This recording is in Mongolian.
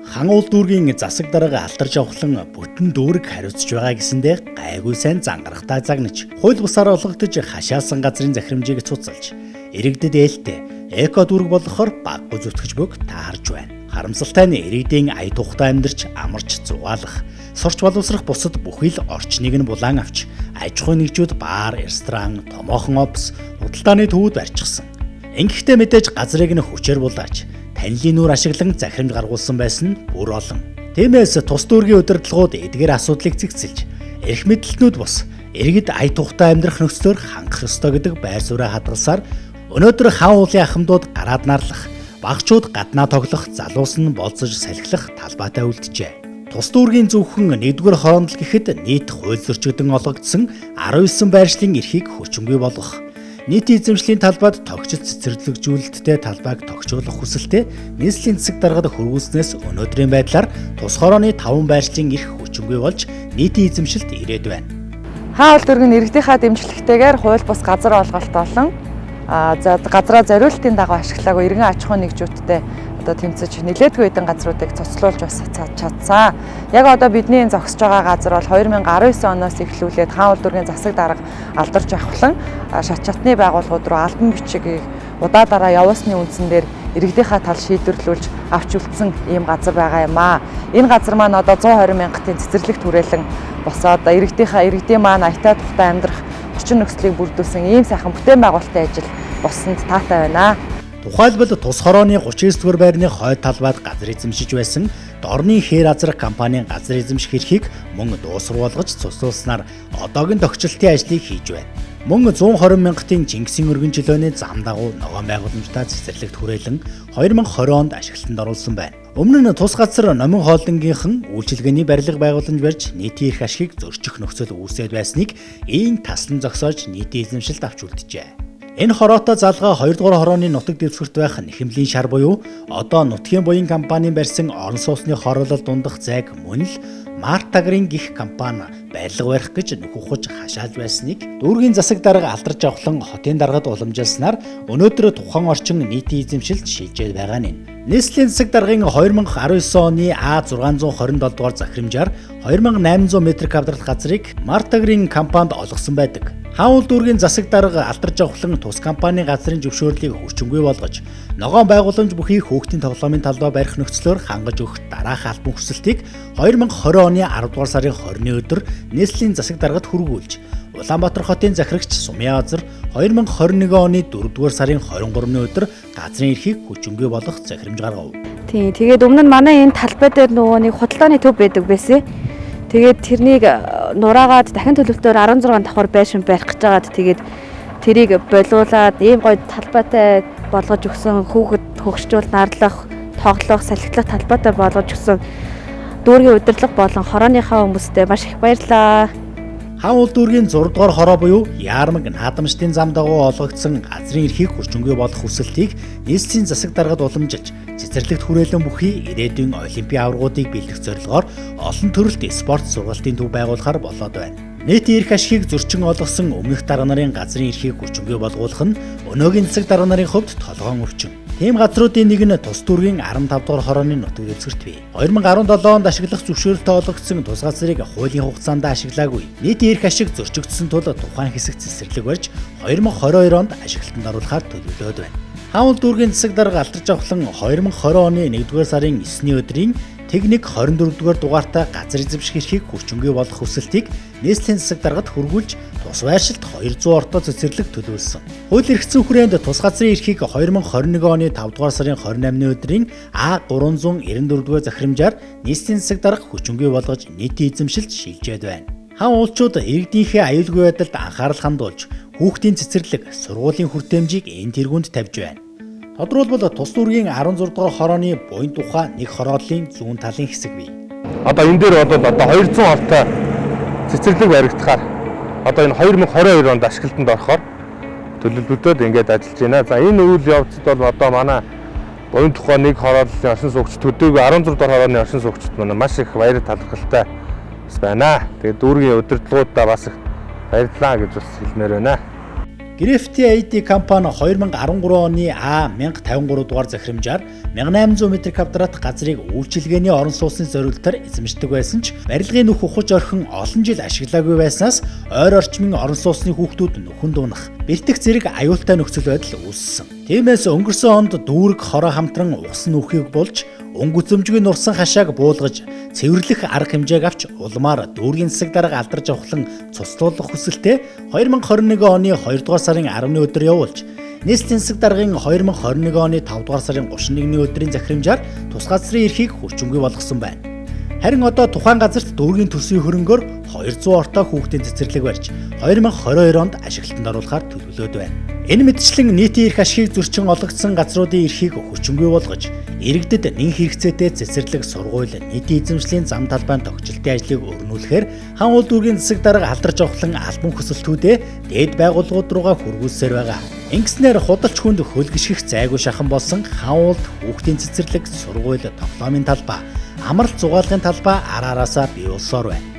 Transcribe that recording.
Хан уул дүүргийн засаг дарга алдарч авахлан бүтэн дүүрэг хариуцж байгаа гэсэндээ гайгүй сайн зангарахтай загнаж, хууль бусаар олгогдож хашаасан газрын захирамжийг цуцалж, иргэдэд ээлтэй эко дүүрэг болохоор баггүй зүтгэж бүг таарж байна. Харамсалтай нь иргэдийн ая тухтай амьдарч амарч зугаалах, сурч боловсрох бусад бүхий л орчныг нь булаан авч, аж ахуй нэгжүүд баар, ресторан, томоохон офис, худалдааны төвүүд барьчихсан. Ингэхдээ мэдээж газрыг нь хүчээр булааж, танилын нүур ашиглан захирамж гаргуулсан байсан нь бүр олон. Тиймээс тус дүүргийн удирдлагууд эдгээр асуудлыг зэгцэлж, эрх мэдэлтнүүд бус иргэд ая тухтай амьдрах нөхцлөөр хангах ёстой гэдэг байр сууриа хадгалсаар өнөөдөр хан уулын ахмадууд гараад нарлах, багчууд гаднаа тоглох, залуус нь болцож салхилах талбайтай үлджээ. Тус дүүргийн зөвхөн 1-р хороонд л гэхэд нийт хууль зөрчигдөн олгогдсон 19 байршлын эрхийг хүчингүй болгох, нийтийн эзэмшлийн талбайд тогтцол цэцэрлэгжүүлэлттэй талбайг тогтоолох хүсэлтэй нийслэлийн засаг даргад хөрвүүлснээс өнөөдрийн байдлаар тус хорооны 5 байршлын эрх хүчингүй болж нийтийн эзэмшилд ирээд байна. Хан уул дүүргийн иргэдийнхаа дэмжлэгтэйгээр хууль бус газар олголт олон газраа зориултын дагуу ашиглаагүй иргэн аж ахуйн нэгжүүдтэй тэмцэж нэлээдгүй хэдэн газруудыг цоцлуулж бас чадсан. Яг одоо бидний зогсож байгаа газар бол 2019 оноос эхлүүлээд хан уул дүүргийн засаг дарга алдарч авахлан шат чатны байгууллагууд руу албан бичгийг удаа дараа явуулсны үндсэн дээр иргэдийнхаа тал шийдвэрлүүлж авч үлдсэн ийм газар байгаа юм аа. Энэ газар маань одоо 120 мянгатын цэцэрлэг түрээлэн босоод иргэдийн маань аятай тухтай амьдрах орчин нөхцөлийг бүрдүүлсэн ийм сайхан бүтээн байгуулалтын ажил болсонд таатай байна. Тухайлбал тус хорооны 39-р байрны хойд талбайд газар эзэмшиж байсан Дорны хээр азрах компанийн газар эзэмших эрхийг мөн дуусруулгаж цуцлуулснаар одоогийн тогтчлтын ажлыг хийж байна. Мөн 120 мянгатын Чингисийн өргөн чөлөөний зам дагуу ногоон байгууламжтай цэцэрлэгт хүрээлэн 2020 онд ашиглалтанд оруулсан байна. Өмнө нь тус газар Номин хооллонгийнхан үйлчилгээний барилга байгууламж барьж нийтийн эрх ашгийг зөрчих нөхцөл үүсээд байсныг ийн таслан зогсоож нийтийн эзэмшилд авч үлджээ. Энэ хороотой залгаа 2-р хорооны нутаг дэвсгэрт байх нэхэмлийн шар буюу одоо Нутгийн буян компанийн барьсан орон сууцны хороолол дундах зайг мөн л Мартагрын гих компани барилга барих гэж нөхөхөж хашаалж байсныг дүүргийн засаг дарга алдарч авахлан хотын даргад уламжилснаар өнөөдөр тухайн орчин нийтийн эзэмшилд шилжээд байгаа нь. Нийслэлийн засаг даргын 2019 оны А627 дугаар захирамжаар 2800 м2 газрыг Мартагрын компанид олгосон байдаг. Хан уул дүүргийн засаг дарга алдарч авахлан тус компанийн газрын зөвшөөрлийг хүчингүй болгож, ногоон байгууламж бүхий хүүхдийн тоглоомын талбай барих нөхцлөөр хангаж өгөх дараах албан хүсэлтийг 2020 оны 10 дугаар сарын 20-ны өдөр нийслэлийн засаг даргад хүргүүлж, Улаанбаатар хотын захирагч Сумья Азар 2021 оны 4 дугаар сарын 23-ны өдөр газрын эрхийг хүчингүй болгох захирамж гаргав. Тэгээд өмнө нь манай энэ талбай дээр нөгөө нэг худалдааны төв байдаг байсан. Тэгээд тэрнийг нураагаад дахин төлөвлөлтөөр 16 давхар байшин барих гэж байгаад тэгээд тэрийг болиулаад ийм гоё талбайтай болгож өгсөн, хүүхэд хөгшчүүл нарлах, тоглох, салхитлах талбайтай болгож өгсөн дүүргийн удирдлага болон хорооныхаа хүмүүстээ маш их баярлалаа. Хан уул дүүргийн 6 дугаар хороо буюу Яармаг наадамчдын зам дагуу олгогдсон газрын эрхийг хүчингүй болгох хүсэлтийг нийслэлийн засаг даргад уламжилж, цэцэрлэгт хүрээлэн бүхий ирээдүйн олимпийн аваргуудыг бэлдэх зорилгоор олон төрөлт спорт сургалтын төв байгуулахаар болоод байна. Нийтийн эрх ашгийг зөрчин олгосон өмнөх дарга нарын газрын эрхийг хүчингүй болгуулах нь өнөөгийн засаг дарга нарын хувьд толгоон өвчин. Тийм газруудын нэг нь тус дүүргийн 15 дугаар хорооны нутаг дэвсгэрт бий. 2017 онд ашиглах зөвшөөрөлтөй олгогдсон тус газрыг хуулийн хугацаанд ашиглаагүй. Нийтийн эрх ашиг зөрчигдсөн тул тухайн хэсэг цэцэрлэг барьж 2022 онд ашиглалтанд оруулахаар төлөвлөд байна. Хан уул дүүргийн засаг дарга алдарч авахлан 2020 оны 1-р сарын 9-ний өдрийн техник 24-р дугаартай газар эзэмших эрхийг хүчингүй болгох хүсэлтийг нийслэлийн засаг даргад хүргүүлж, тус байршилд 200 орто цэцэрлэг төлөвлөсөн. Хууль эрхцэн хүрээнд тус газрын эрхийг 2021 оны 5-р сарын 28-ны өдрийн А394-р захирамжаар нийслэлийн засаг дарга хүчингүй болгож нийтийн эзэмшилд шилжээд байна. Хан уулчууд иргэдийнхээ аюулгүй байдалд анхаарал хандуулж, хүүхдийн цэцэрлэг, сургуулийн хүртээмжийг энэ тэргуунд тавьж байна. Тодорхойлбол тус дүүргийн 16 дугаар хорооны буян тухай нэг хорооллын зүүн талын хэсэг бий. Одоо энэ дээр бол одоо 200 ортой цэцэрлэг баригдахаар одоо энэ 2022 онд ашиглалтанд орохоор төлөвлөлтөд ингээд ажиллаж байна. За энэ үйл явцад бол одоо манай буян тухай нэг хорооллын оршин суугчид төдийгүй 16 дугаар хорооны оршин суугчид манай маш их баяр талархалтай байна. Тэгээд дүүргийн удирдлагуудаа бас их баярлалаа гэж бас хэлмээр байна. Грефти ID компани 2013 оны А1053 дугаар захирамжаар 1800 м2 газрыг үйлчилгээний орон сууцны зориулалтаар эзэмшдэг байсан ч барилгын нүх ухаж орхин олон жил ашиглаагүй байснаас ойр орчмын орон сууцны хүүхдүүд нүхэнд унах, бэртэх зэрэг аюултай нөхцөл байдал үүссэн. Тиймээс өнгөрсөн онд дүүрэг хороо хамтран угсан нүхийг болж өнгө үзэмжгүй нурсан хашааг буулгаж цэвэрлэх арга хэмжээг авч улмаар дүүргийн засаг дарга алдарч авахлан цуцлуулах хүсэлтэд 2021 оны 2 дугаар сарын 10-ны өдөр явуулж нийслэлийн засаг даргын 2021 оны 5 дугаар сарын 31-ний өдрийн захирамжаар тус газрын эрхийг хүчингүй болгосон байна. Харин одоо тухайн газарт дүүргийн төсвийн хөрөнгөөр 200 ортой хүүхдийн цэцэрлэг барьж 2022 онд ашиглалтанд оруулахаар төлөвлөд байна. Энэ мэтчлэн нийтийн эрх ашигыг зөрчин олгогдсон газруудын эрхийг хүчингүй болгож иргэдэд нэн хэрэгцээтэй цэцэрлэг, сургууль, нийтийн эзэмшлийн зам талбайн тогтчлтын ажлыг өргөнүүлэхээр хан уул дүүргийн засаг дарга алдарч авахлан албан хүсэлтүүдээ дээд байгууллагууд руугаа хүргүүлсээр байгаа. Ингэснээр худалч хүнд хөлгөшгөх зайгүй шахан болсон хан уулд хүүхдийн цэцэрлэг, сургууль, тоглоомын талбай, амралт зугаалгын талбай ара араасаа бий болсоор байна.